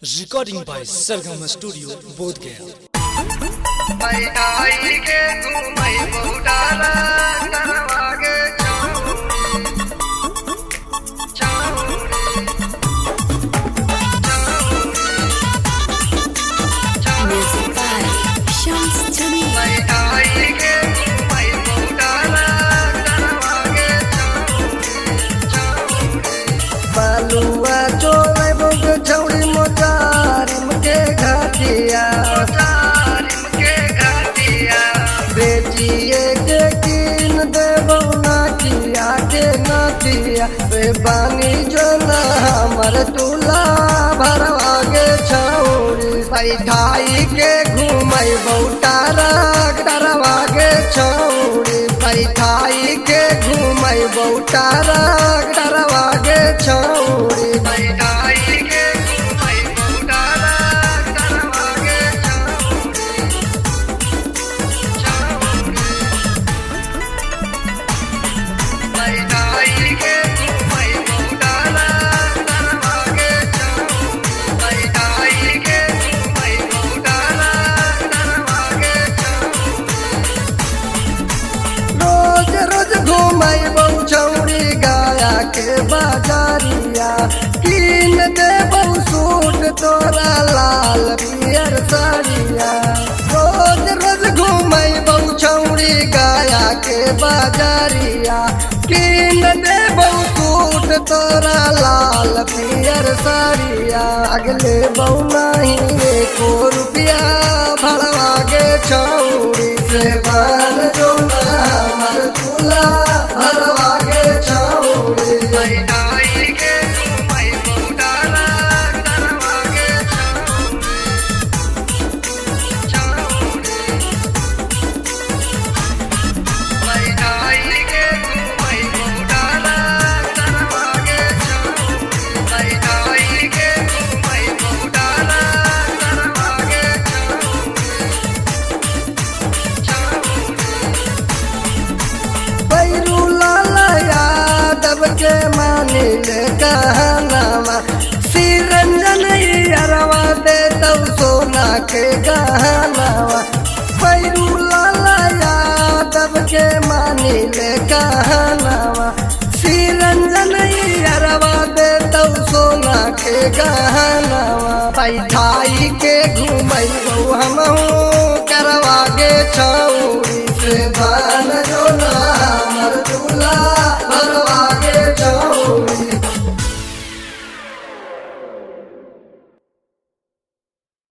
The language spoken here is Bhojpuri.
Recording by Sargam studio Bodhgaya. Music by Shams Jamil. बालुआ चोले बुग छौड़ी मोचारिम के घाटिया बेचिए के कीन देबौ नाटिया के नाटिया रे बानी जो ना हमर तुला भरवा गे छौड़ी बैठाई के घूमै बहुतारा डरवा गे छौड़ी बैठाई के घूमै बहुतारा डरवा गे छौड़ी बैठाई के घूमै बहुतारा डरवा गे बैठाई के घूमै बहुतारा डरवा गे बैठाई के घूमै बहुतारा डरवा गे रोज रोज घूमै बहु छौड़ी गाया के बाजारिया कीन देबौ सूट तोरा लाल पियर साड़िया रोज रोज घूमै बहु छौड़ी गाया के बाजारिया कीन देबौ सूट तोरा लाल पियर साड़िया अगले बहु नहीं एको रुपया भरवा गे छौड़ी से बाल जो हमर तुला भरवा गे छौड़ी बैठाई के घूमै बहुतारा डरवा गे बैठाई के घूमै बहुतारा डरवा गे बैठाई के घूमै बहुतारा डरवा गे बैरू लाला यादव के मानिल कहनामा सिरंजन अरवा दे तब सोना के गहनावा बैरू लाला यादव के मानिल कहनावा सिरंजन अरवा दे तब सोना के गहनावा बैठाई के घूमै हमहू करवा गे छौड़ी से